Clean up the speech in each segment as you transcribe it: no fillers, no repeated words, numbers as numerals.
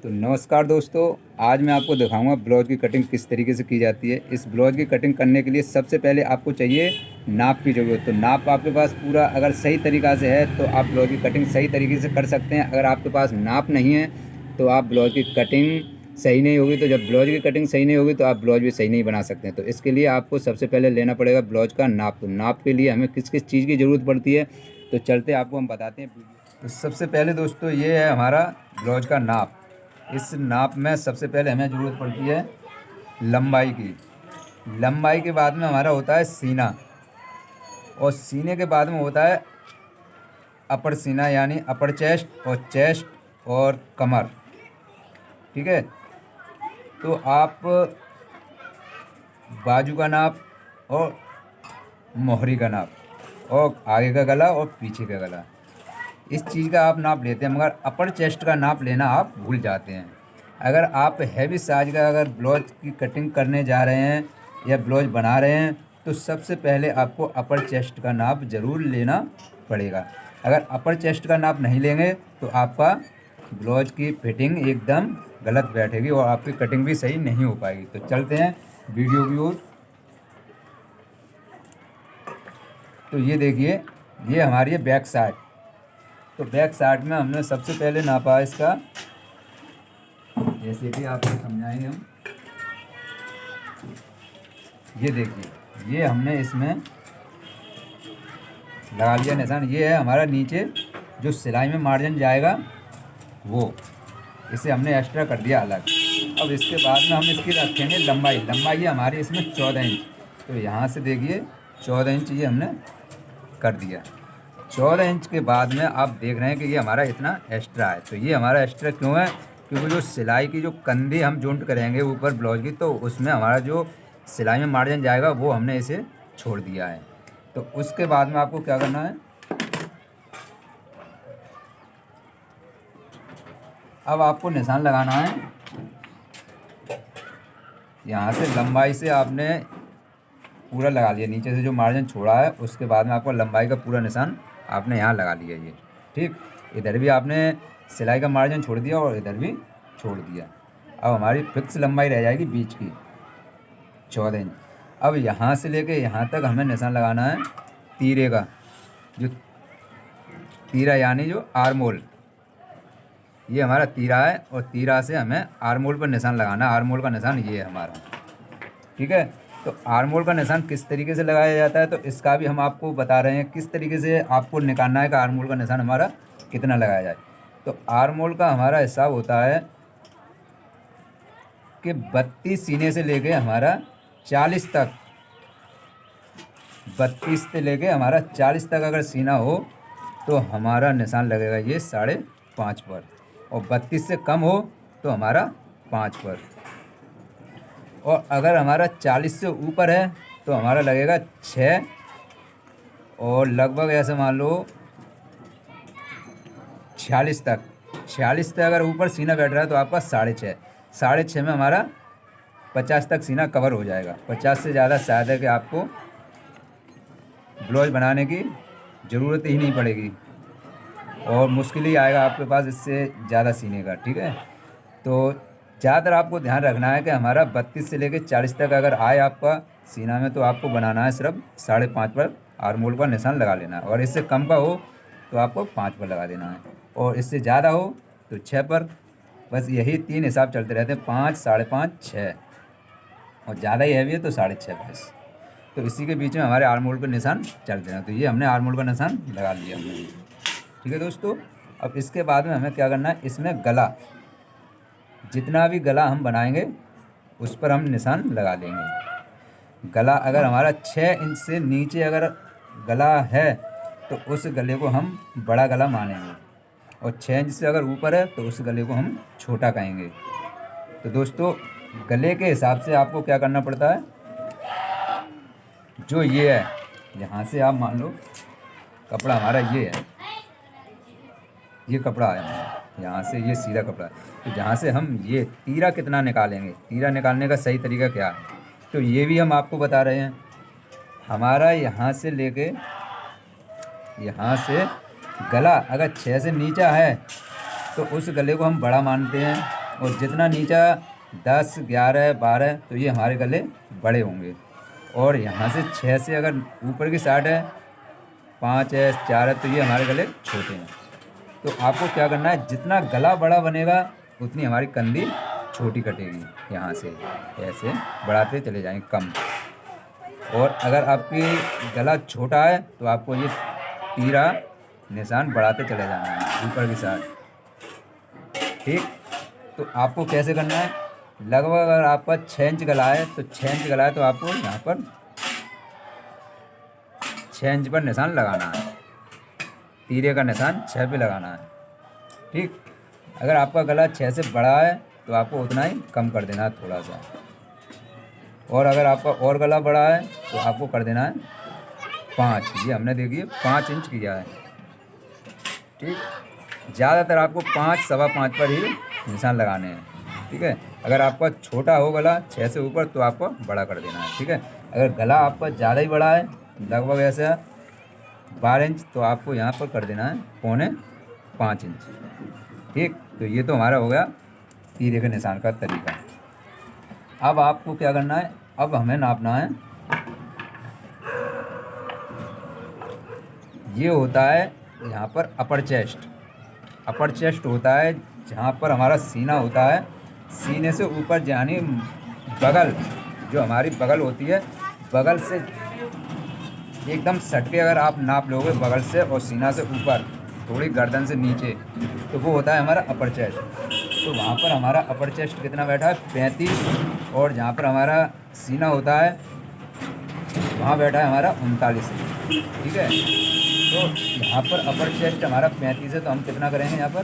तो नमस्कार दोस्तों, आज मैं आपको दिखाऊंगा ब्लाउज की कटिंग किस तरीके से की जाती है। इस ब्लाउज की कटिंग करने के लिए सबसे पहले आपको चाहिए नाप की ज़रूरत। तो नाप आपके पास पूरा अगर सही तरीक़ा से है तो आप ब्लाउज की कटिंग सही तरीके से कर सकते हैं। अगर आपके पास नाप नहीं है तो आप ब्लाउज की कटिंग सही नहीं होगी। तो जब ब्लाउज की कटिंग सही नहीं होगी तो आप ब्लाउज भी सही नहीं बना सकते हैं। तो इसके लिए आपको सबसे पहले लेना पड़ेगा ब्लाउज का नाप। तो नाप के लिए हमें किस किस चीज़ की ज़रूरत पड़ती है तो चलते आपको हम बताते हैं। तो सबसे पहले दोस्तों ये है हमारा ब्लाउज का नाप। इस नाप में सबसे पहले हमें ज़रूरत पड़ती है लंबाई की। लंबाई के बाद में हमारा होता है सीना, और सीने के बाद में होता है अपर सीना यानी अपर चेस्ट और चेस्ट और कमर। ठीक है, तो आप बाजू का नाप और मोहरी का नाप और आगे का गला और पीछे का गला, इस चीज़ का आप नाप लेते हैं, मगर अपर चेस्ट का नाप लेना आप भूल जाते हैं। अगर आप हैवी साइज का अगर ब्लाउज की कटिंग करने जा रहे हैं या ब्लाउज बना रहे हैं तो सबसे पहले आपको अपर चेस्ट का नाप ज़रूर लेना पड़ेगा। अगर अपर चेस्ट का नाप नहीं लेंगे तो आपका ब्लाउज की फिटिंग एकदम गलत बैठेगी और आपकी कटिंग भी सही नहीं हो पाएगी। तो चलते हैं वीडियो की ओर। तो ये देखिए, ये हमारी है बैक साइड। तो बैक साइड में हमने सबसे पहले नापा इसका, जैसे कि आपको समझाएंगे हम। ये देखिए, ये हमने इसमें लगा लिया निशान। ये है हमारा नीचे जो सिलाई में मार्जिन जाएगा वो, इसे हमने एक्स्ट्रा कर दिया अलग। अब इसके बाद में हम इसकी रखेंगे लंबाई। लंबाई है हमारी इसमें 14 इंच। तो यहाँ से देखिए 14 इंच ये हमने कर दिया। 14 इंच के बाद में आप देख रहे हैं कि ये हमारा इतना एक्स्ट्रा है। तो ये हमारा एक्स्ट्रा क्यों है? क्योंकि जो सिलाई की जो कंधी हम जॉइंट करेंगे ऊपर ब्लाउज की, तो उसमें हमारा जो सिलाई में मार्जिन जाएगा वो हमने इसे छोड़ दिया है। तो उसके बाद में आपको क्या करना है, अब आपको निशान लगाना है। यहाँ से लंबाई से आपने पूरा लगा लिया, नीचे से जो मार्जिन छोड़ा है उसके बाद में आपको लंबाई का पूरा निशान आपने यहाँ लगा लिया। ये ठीक, इधर भी आपने सिलाई का मार्जिन छोड़ दिया और इधर भी छोड़ दिया। अब हमारी फिक्स लंबाई रह जाएगी बीच की 14 इंच। अब यहाँ से लेके यहाँ तक हमें निशान लगाना है तीरे का। जो तीरा यानी जो आर्मोल, ये हमारा तीरा है और तीरा से हमें आर्मोल पर निशान लगाना है। आर्मोल का निशान ये है हमारा। ठीक है, तो आर्मोल का निशान किस तरीके से लगाया जाता है तो इसका भी हम आपको बता रहे हैं किस तरीके से आपको निकालना है कि आर्मोल का निशान हमारा कितना लगाया जाए। तो आर्मोल का हमारा हिसाब होता है कि 32 सीने से लेके हमारा 40 तक, 32 से लेके हमारा 40 तक अगर सीना हो तो हमारा निशान लगेगा ये 5.5 पर, और 32 से कम हो तो हमारा 5 पर, और अगर हमारा 40 से ऊपर है तो हमारा लगेगा 6, और लगभग ऐसे मान लो 46 तक। 46 तक अगर ऊपर सीना बैठ रहा है तो आपका 6.5। 6.5 में हमारा 50 तक सीना कवर हो जाएगा। 50 से ज़्यादा शायद है कि आपको ब्लाउज बनाने की ज़रूरत ही नहीं पड़ेगी और मुश्किल ही आएगा आपके पास इससे ज़्यादा सीने का। ठीक है, तो ज़्यादातर आपको ध्यान रखना है कि हमारा 32 से लेकर 40 तक अगर आए आपका सीना में तो आपको बनाना है सिर्फ 5.5 पर आर्मोल का निशान लगा लेना है, और इससे कम का हो तो आपको 5 पर लगा देना है, और इससे ज़्यादा हो तो 6 पर। बस यही 3 हिसाब चलते रहते हैं, 5, 5.5, 6, और ज़्यादा ही हैवी है तो 6.5 बस। तो इसी के बीच में हमारे आर्मोल का निशान चलते हैं। तो ये हमने आर्मोल का निशान लगा लिया हमने। ठीक है दोस्तों, अब इसके बाद में हमें क्या करना है, इसमें गला, जितना भी गला हम बनाएंगे उस पर हम निशान लगा लेंगे। गला अगर हमारा 6 इंच से नीचे अगर गला है तो उस गले को हम बड़ा गला मानेंगे, और 6 इंच से अगर ऊपर है तो उस गले को हम छोटा कहेंगे। तो दोस्तों गले के हिसाब से आपको क्या करना पड़ता है, जो ये है यहाँ से आप मान लो कपड़ा हमारा ये है, ये कपड़ा है हमारा, यहाँ से ये सीधा कपड़ा है। तो जहाँ से हम ये तीरा कितना निकालेंगे, तीरा निकालने का सही तरीका क्या है, तो ये भी हम आपको बता रहे हैं। हमारा यहाँ से लेके यहाँ से गला अगर 6 से नीचा है तो उस गले को हम बड़ा मानते हैं, और जितना नीचा 10, 11, 12 तो ये हमारे गले बड़े होंगे। और यहाँ से 6 से अगर ऊपर की साइड है, 5 है, 4 है तो ये हमारे गले छोटे हैं। तो आपको क्या करना है, जितना गला बड़ा बनेगा उतनी हमारी कंधी छोटी कटेगी। यहाँ से ऐसे बढ़ाते चले जाएंगे कम। और अगर आपकी गला छोटा है तो आपको ये तीरा निशान बढ़ाते चले जाना है ऊपर की साइड। ठीक, तो आपको कैसे करना है, लगभग अगर आपका 6 इंच गला है तो 6 इंच गला है तो आपको यहाँ पर 6 इंच पर निशान लगाना है, तीरे का निशान 6 पे लगाना है। ठीक, अगर आपका गला 6 से बड़ा है तो आपको उतना ही कम कर देना है थोड़ा सा। और अगर आपका और गला बड़ा है तो आपको कर देना है 5। ये हमने देखिए 5 इंच किया है। ठीक, ज़्यादातर आपको 5, सवा 5 पर ही निशान लगाने हैं। ठीक है, अगर आपका छोटा हो गला 6 से ऊपर तो आपको बड़ा कर देना है। ठीक है, अगर गला आपका ज़्यादा ही बड़ा है, लगभग ऐसा 12 इंच, तो आपको यहाँ पर कर देना है 4.25 इंच। ठीक, तो ये तो हमारा हो गया तीरे के निशान का तरीका। अब आपको क्या करना है, अब हमें नापना है, ये होता है यहाँ पर अपर चेस्ट। अपर चेस्ट होता है जहाँ पर हमारा सीना होता है, सीने से ऊपर यानी बगल, जो हमारी बगल होती है, बगल से एकदम सटके अगर आप नाप लोगे बगल से और सीना से ऊपर थोड़ी गर्दन से नीचे, तो वो होता है हमारा अपर चेस्ट। तो वहाँ पर हमारा अपर चेस्ट कितना बैठा है, 35। और जहाँ पर हमारा सीना होता है वहाँ बैठा है हमारा 39। ठीक है, तो यहाँ पर अपर चेस्ट हमारा 35 है तो हम कितना करेंगे यहाँ पर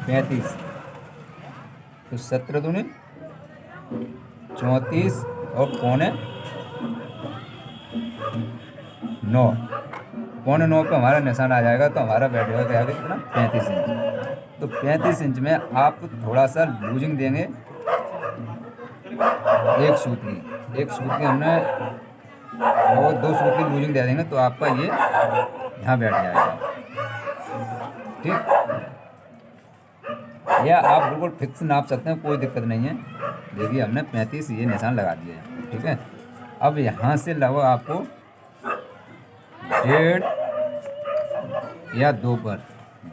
35, तो 17 दूनी 34 और 9.9 पे हमारा निशान आ जाएगा। तो हमारा बैठेगा क्या आगे कितना 35 इंच। तो 35 इंच में आप थोड़ा सा लूजिंग देंगे, एक सूत की हमने और 2 सूत की लूजिंग दे देंगे तो आपका ये यहाँ बैठ जाएगा। ठीक, या आप बिल्कुल फिक्स नाप सकते हैं, कोई दिक्कत नहीं है। देखिए हमने 35 ये निशान लगा दिया है। ठीक है, अब यहाँ से लगभग आपको 1.5 या 2 पर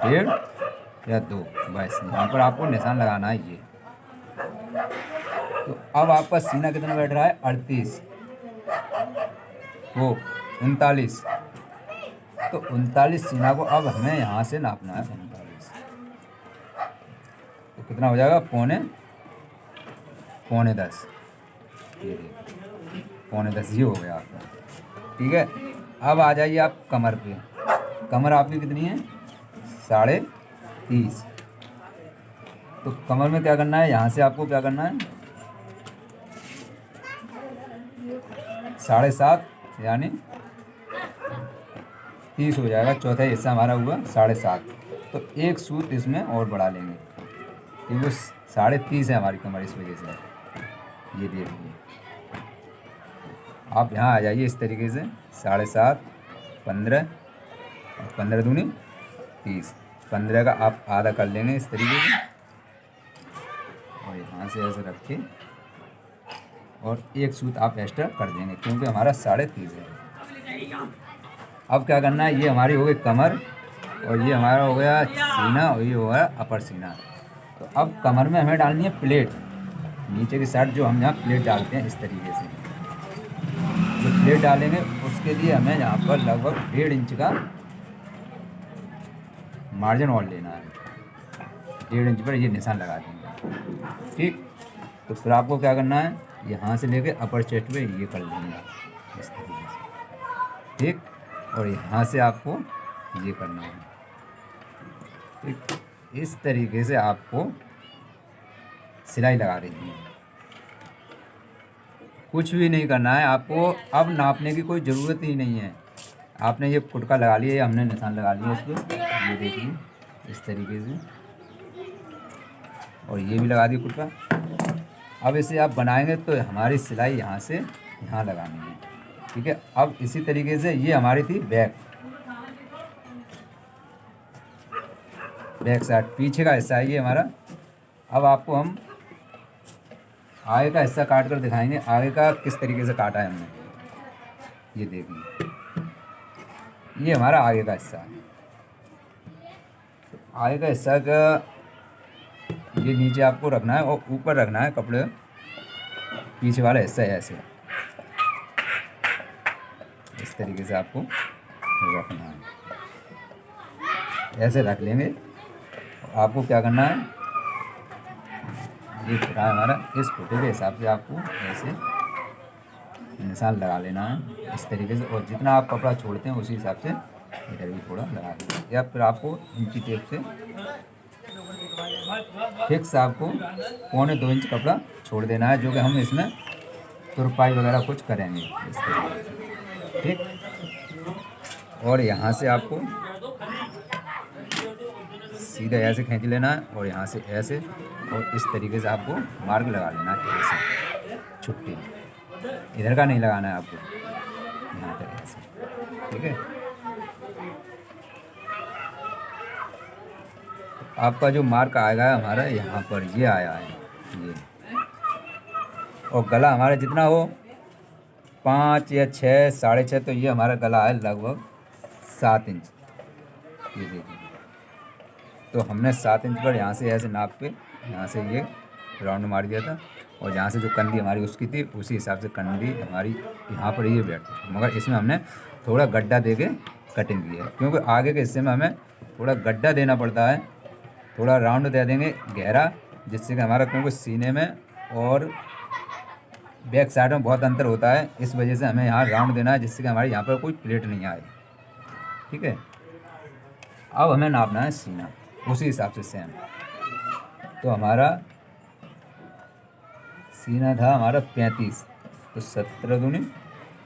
1.5 या 2 बस यहाँ पर आपको निशान लगाना है ये। तो अब आपका सीना कितना बैठ रहा है 38, वो 39। तो 39 सीना को अब हमें यहाँ से नापना है 39। तो कितना हो जाएगा 9.10, ये 9.10 ये हो गया आपका। ठीक है, अब आ जाइए आप कमर पे। कमर आपकी कितनी है 30.5। तो कमर में क्या करना है, यहाँ से आपको क्या करना है 7.5 यानी 30 हो जाएगा, चौथा हिस्सा हमारा हुआ 7.5। तो एक सूत इसमें और बढ़ा लेंगे क्योंकि वो 30.5 है हमारी कमर, इस वजह से। ये देखिए आप यहाँ आ जाइए इस तरीके से 7.5, 15 और 15 दूनी 30। 15 का आप आधा कर लेंगे इस तरीके से और यहाँ से ऐसे रख के और एक सूत आप एक्स्ट्रा कर देंगे क्योंकि हमारा 30.5 है। अब क्या करना है, ये हमारी हो गई कमर और ये हमारा हो गया सीना और ये हो गया अपर सीना। तो अब कमर में हमें डालनी है प्लेट, नीचे की साइड जो हम यहाँ प्लेट डालते हैं इस तरीके से। जो प्लेट डालेंगे उसके लिए हमें यहाँ पर लगभग 1.5 इंच का मार्जिन और लेना है। 1.5 इंच पर ये निशान लगा देंगे। ठीक, तो फिर आपको क्या करना है, यहाँ से लेके अपर चेस्ट पे ये कर लेंगे इस तरीके से। ठीक, और यहाँ से आपको ये करना है। ठीक, इस तरीके से आपको सिलाई लगा देनी है। कुछ भी नहीं करना है आपको, अब नापने की कोई ज़रूरत ही नहीं है। आपने ये कुटका लगा लिया, ये हमने निशान लगा लिया इस पर, ये देखिए इस तरीके से, और ये भी लगा दी कुटका। अब इसे आप बनाएंगे तो हमारी सिलाई यहाँ से यहाँ लगानी है। ठीक है, अब इसी तरीके से ये हमारी थी बैक साइड, पीछे का हिस्सा है ये हमारा अब आपको हम आगे का हिस्सा काट कर दिखाएंगे, आगे का किस तरीके से काटा है हमने। ये देखिए, ये हमारा आगे का हिस्सा है। आगे का हिस्सा का ये नीचे आपको रखना है और ऊपर रखना है कपड़े, पीछे वाला हिस्सा है ऐसे, इस तरीके से आपको रखना है। ऐसे रख लेंगे। आपको क्या करना है, ये फुटा है हमारा, इस फुटे के हिसाब से आपको ऐसे निशान लगा लेना है इस तरीके से। और जितना आप कपड़ा छोड़ते हैं उसी हिसाब से इधर भी थोड़ा लगा देना, या फिर आपको इंची टेप से फिक्स आपको 1.25 इंच कपड़ा छोड़ देना है, जो कि हम इसमें तुरपाई वगैरह कुछ करेंगे इस तरीके से, ठीक। और यहाँ से आपको सीधा ऐसे खींच लेना है और यहाँ से ऐसे, और इस तरीके से आपको मार्क लगा लेना है ऐसे छुट्टी, इधर का नहीं लगाना है आपको, यहाँ पर ऐसे, ठीक है। आपका जो मार्क आएगा हमारा यहाँ पर, ये आया है ये, और गला हमारा जितना हो 5 या 6, 6.5, तो ये हमारा गला है लगभग 7 इंच। ये देखिए, तो हमने 7 इंच पर यहाँ से ऐसे नाप के यहाँ से ये राउंड मार दिया था, और यहाँ से जो कंधी हमारी उसकी थी उसी हिसाब से कंधी हमारी यहाँ पर ये बैठती, मगर इसमें हमने थोड़ा गड्ढा दे के कटिंग की है, क्योंकि आगे के हिस्से में हमें थोड़ा गड्ढा देना पड़ता है, थोड़ा राउंड दे देंगे गहरा, जिससे कि हमारा, क्योंकि सीने में और बैक साइड में बहुत अंतर होता है, इस वजह से हमें यहाँ राउंड देना है, जिससे कि हमारे यहाँ पर कोई प्लेट नहीं आए, ठीक है। अब हमें नापना है सीना उसी हिसाब से सेम। तो हमारा सीना था हमारा 35, तो 17 दूनी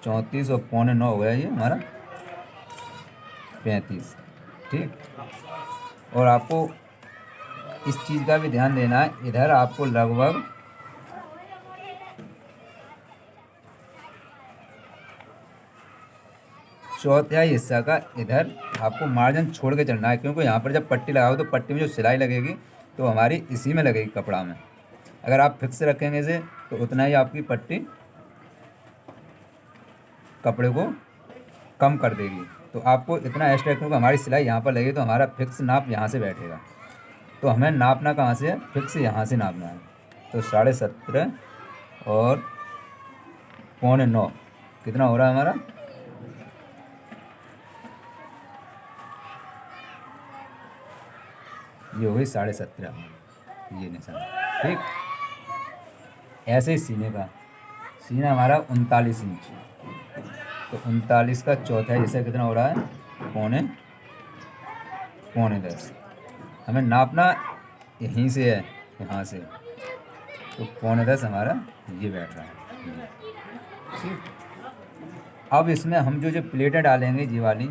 34 और 8.25 हो गया ये हमारा 35, ठीक। और आपको इस चीज़ का भी ध्यान देना है, इधर आपको लगभग चौथाई हिस्सा का इधर आपको मार्जिन छोड़ के चलना है, क्योंकि यहाँ पर जब पट्टी लगाओ तो पट्टी में जो सिलाई लगेगी तो हमारी इसी में लगेगी कपड़ा में। अगर आप फिक्स रखेंगे इसे तो उतना ही आपकी पट्टी कपड़े को कम कर देगी, तो आपको इतना एक्स्ट्रा, क्योंकि हमारी सिलाई यहाँ पर लगेगी तो हमारा फिक्स नाप यहाँ से बैठेगा। तो हमें नापना कहाँ से है, फिक्स यहाँ से नापना है। तो 17.5 और 8.25 कितना हो रहा है हमारा, ये हो गई 17.5, ये निशान, ठीक। ऐसे ही सीने का, सीना हमारा 39 इंच, तो 39 का चौथा हिस्सा कितना हो रहा है, 9.10। हमें नापना यहीं से है, यहाँ से, तो 9.10 हमारा ये बैठ रहा है, ठीक। अब इसमें हम जो प्लेटें डालेंगे ये वाली,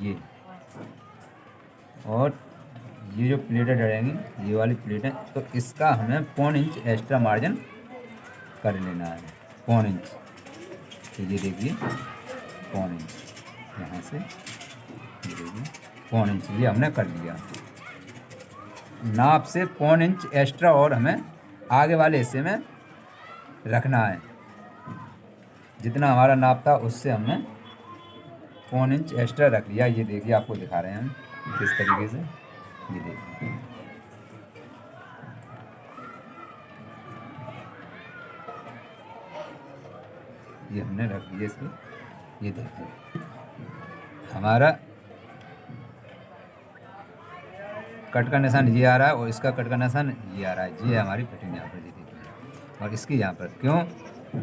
ये और ये जो प्लेटें डलेंगी ये वाली प्लेटें, तो इसका हमें 0.25 इंच एक्स्ट्रा मार्जिन कर लेना है, 0.25 इंच। तो ये देखिए 0.25 इंच यहाँ से, ये देखिए 0.25 इंच ये हमने कर लिया। नाप से 0.25 इंच एक्स्ट्रा और हमें आगे वाले हिस्से में रखना है, जितना हमारा नाप था उससे हमने 0.25 इंच एक्स्ट्रा रख लिया। ये देखिए, आपको दिखा रहे हैं हम किस तरीके से, ये देखिए, ये हमने रख दिया इसमें। ये देखिए हमारा कट का निशान ये आ रहा है और इसका कट का निशान ये आ रहा है, ये हमारी फिटिंग यहाँ पर, ये देखिए। और इसकी यहाँ पर क्यों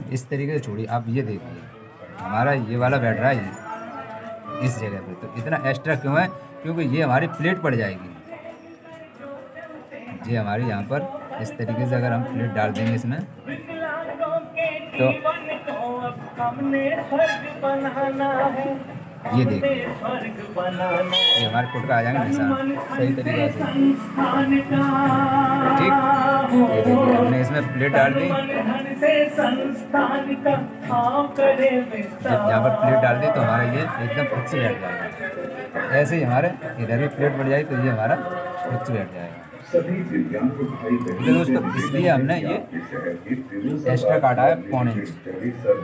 इस तरीके से छोड़ी, आप ये देखिए हमारा ये वाला बैठ रहा है ये इस जगह पे, तो इतना एक्स्ट्रा क्यों है, क्योंकि ये हमारी प्लेट पड़ जाएगी। ये हमारी यहाँ पर इस तरीके से अगर हम प्लेट डाल देंगे इसमें, तो ये देखिए ये हमारे फुट का आ जाएंगे निशान सही तरीके से, ठीक। ये देखिए हमने इसमें प्लेट डाल दी, जब यहाँ पर प्लेट डाल दी तो हमारा ये एकदम फिक्स बैठ जाएगा। ऐसे ही हमारे इधर भी प्लेट बढ़ जाएगी तो ये हमारा फिक्स बैठ जाएगा। ठीक है दोस्तों, इसलिए हमने ये एक्स्ट्रा काटा है 1.5 इंच।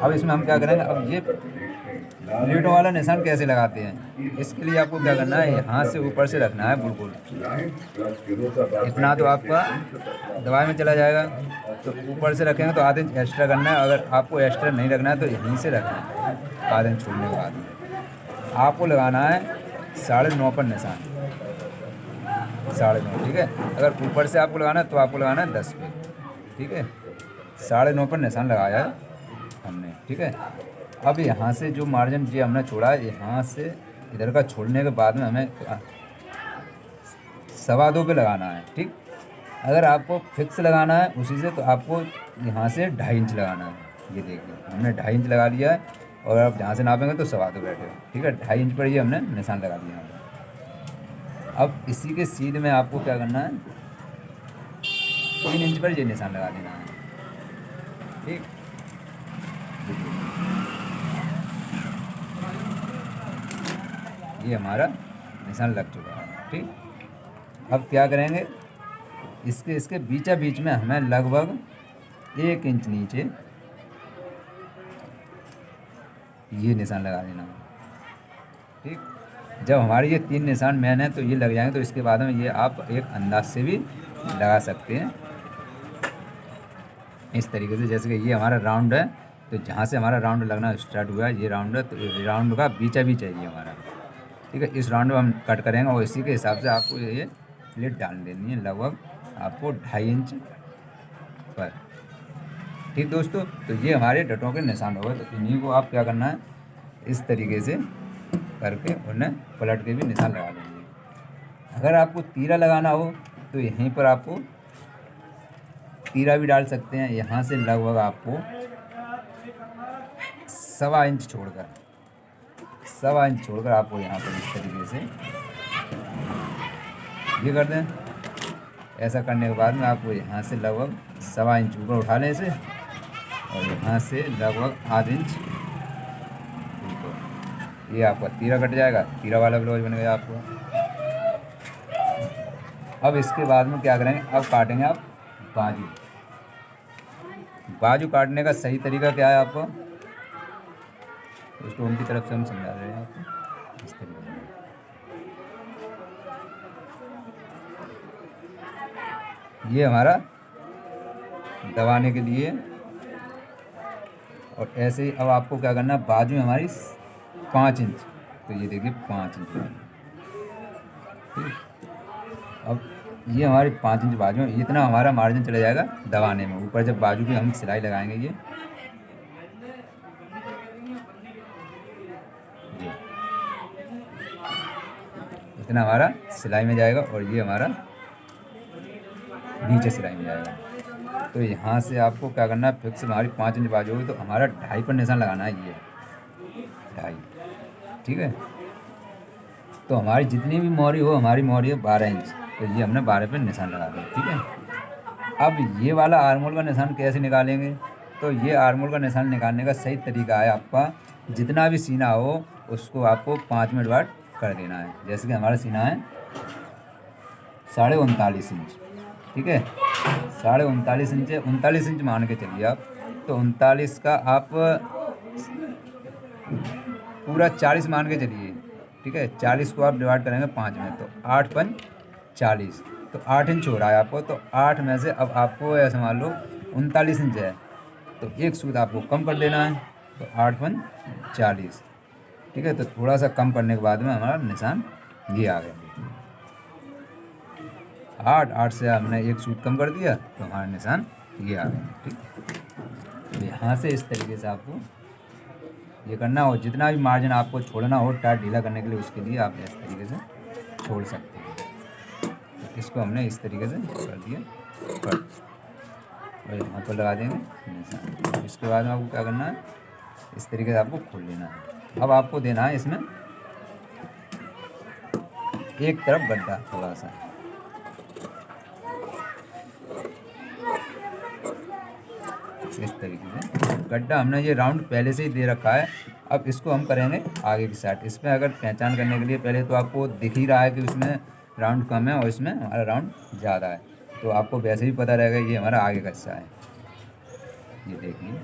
अब इसमें हम क्या करेंगे, अब ये प्लेटों वाला निशान कैसे लगाते हैं, इसके लिए आपको क्या करना है, यहाँ से ऊपर से रखना है बिल्कुल इतना, तो आपका दवाई में चला जाएगा। तो ऊपर से रखेंगे तो आधे इंच एक्स्ट्रा करना है, अगर आपको एक्स्ट्रा नहीं रखना है तो यहीं से रखना है। आधे इंच छोड़ने के बाद आपको लगाना है 9.5 पर निशान, 9.5, ठीक है। अगर ऊपर से आपको लगाना है तो आपको लगाना है 10 पे, ठीक है। 9.5 पर निशान लगाया है हमने, ठीक है। अब यहाँ से जो मार्जिन ये हमने छोड़ा है, यहाँ से इधर का छोड़ने के बाद में हमें 2.25 पे लगाना है, ठीक। अगर आपको फिक्स लगाना है उसी से तो आपको यहाँ से 2.5 इंच लगाना है। ये देखिए हमने 2.5 इंच लगा लिया है, और आप जहाँ से नापेंगे तो 2.25 बैठे, ठीक है। 2.5 इंच पर ये हमने निशान लगा दिया है। अब इसी के सीध में आपको क्या करना है, 3 इंच पर ये निशान लगा देना है, ठीक। ये हमारा निशान लग चुका है, ठीक। अब क्या करेंगे, इसके बीचा बीच में हमें लगभग 1 इंच नीचे ये निशान लगा देना है, ठीक। जब हमारे ये 3 निशान मेन है तो ये लग जाएंगे, तो इसके बाद में ये आप एक अंदाज से भी लगा सकते हैं इस तरीके से। जैसे कि ये हमारा राउंड है, तो जहाँ से हमारा राउंड लगना स्टार्ट हुआ है ये राउंड है, तो राउंड का बीचा भी चाहिए हमारा, ठीक है। इस राउंड में हम कट करेंगे और इसी के हिसाब से आपको ये प्लेट डाल देनी है लगभग आपको 2.5 इंच पर, ठीक दोस्तों। तो ये हमारे डटों के निशान हो गए। तो इन्हीं को आप क्या करना है, इस तरीके से करके उन्हें पलट के भी निशान लगा लेंगे। अगर आपको तीरा लगाना हो तो यहीं पर आपको तीरा भी डाल सकते हैं। यहाँ से लगभग आपको 1.25 इंच छोड़कर, 1.25 इंच छोड़कर आपको यहाँ पर इस तरीके से ये कर दें। ऐसा करने के बाद में आपको यहाँ से लगभग 1.25 इंच ऊपर उठा लें इसे, और यहाँ से लगभग आध इंच ऊपर, ये आपका तीरा कट जाएगा। तीरा वाला ब्लाउज बन गया आपको। अब इसके बाद में क्या करेंगे, अब काटेंगे आप बाजू। बाजू काटने का सही तरीका क्या है आपको, उसको उनकी तरफ से हम समझा रहे हैं आपको इस तरीके से। ये हमारा दबाने के लिए, और ऐसे ही अब आपको क्या करना है, बाजू हमारी 5 इंच, तो ये देखिए 5 इंच, ठीक। अब ये हमारी 5 इंच बाजू, इतना हमारा मार्जिन चला जाएगा दबाने में। ऊपर जब बाजू की हम सिलाई लगाएंगे ये इतना हमारा सिलाई में जाएगा, और ये हमारा नीचे सिलाई में जाएगा। तो यहाँ से आपको क्या करना है, फिक्स हमारी 5 इंच बाजू होगी तो हमारा 2.5 पर निशान लगाना है, ये 2.5, ठीक है। तो हमारी जितनी भी मोहरी हो, हमारी मोहरी है 12 इंच, तो ये हमने 12 पर निशान लगा दिया, ठीक है। अब ये वाला आर्मोल का निशान कैसे निकालेंगे, तो ये आर्मोल का निशान निकालने का सही तरीका है, आपका जितना भी सीना हो उसको आपको 5 में डिवाइड कर देना है। जैसे कि हमारा सीना है 39.5 इंच, ठीक है। 39.5 इंच है, 39 इंच मान के चलिए आप। तो 39 का आप पूरा 40 मान के चलिए, ठीक है। 40 को आप डिवाइड करेंगे 5 में, तो 8 5 40, तो 8 इंच हो रहा है आपको। तो 8 में से अब आपको ऐसे मान लो 39 इंच है, तो एक सूद आपको कम कर देना है, तो 8 5 40, ठीक है। तो थोड़ा सा कम करने के बाद में हमारा निशान ये आ गया। 8 से हमने एक सूद कम कर दिया तो हमारा निशान ये आ गया, ठीक। तो यहाँ से इस तरीके से आपको ये करना हो। जितना भी मार्जिन आपको छोड़ना हो टाइट ढीला करने के लिए, उसके लिए आप इस तरीके से छोड़ सकते हैं। तो इसको हमने इस तरीके से कर दिया कट, और यहाँ पर लगा देंगे निशान। इसके बाद में आपको क्या करना है, इस तरीके से आपको खोल लेना है। अब आपको देना है इसमें एक तरफ गड्ढा, थोड़ा सा इस तरीके से गड्ढा हमने ये राउंड पहले से ही दे रखा है। अब इसको हम करेंगे आगे की साइड। इसमें अगर पहचान करने के लिए पहले तो आपको दिख ही रहा है कि उसमें राउंड कम है और इसमें हमारा राउंड ज़्यादा है। तो आपको वैसे ही पता रहेगा ये हमारा आगे का हिस्सा है। ये देखिए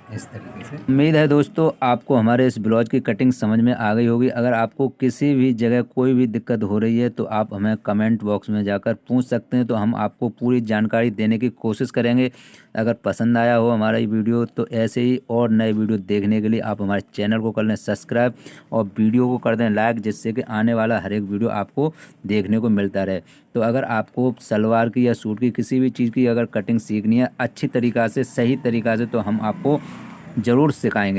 इस तरीके से। उम्मीद है दोस्तों आपको हमारे इस ब्लाउज की कटिंग समझ में आ गई होगी। अगर आपको किसी भी जगह कोई भी दिक्कत हो रही है तो आप हमें कमेंट बॉक्स में जाकर पूछ सकते हैं, तो हम आपको पूरी जानकारी देने की कोशिश करेंगे। अगर पसंद आया हो हमारा ये वीडियो तो ऐसे ही और नए वीडियो देखने के लिए आप हमारे चैनल को कर लें सब्सक्राइब और वीडियो को कर दें लाइक, जिससे कि आने वाला हर एक वीडियो आपको देखने को मिलता रहे। तो अगर आपको सलवार की या सूट की किसी भी चीज़ की अगर कटिंग सीखनी है अच्छी तरीक़ा से, सही तरीक़ा से, तो हम आपको ज़रूर सिखाएंगे।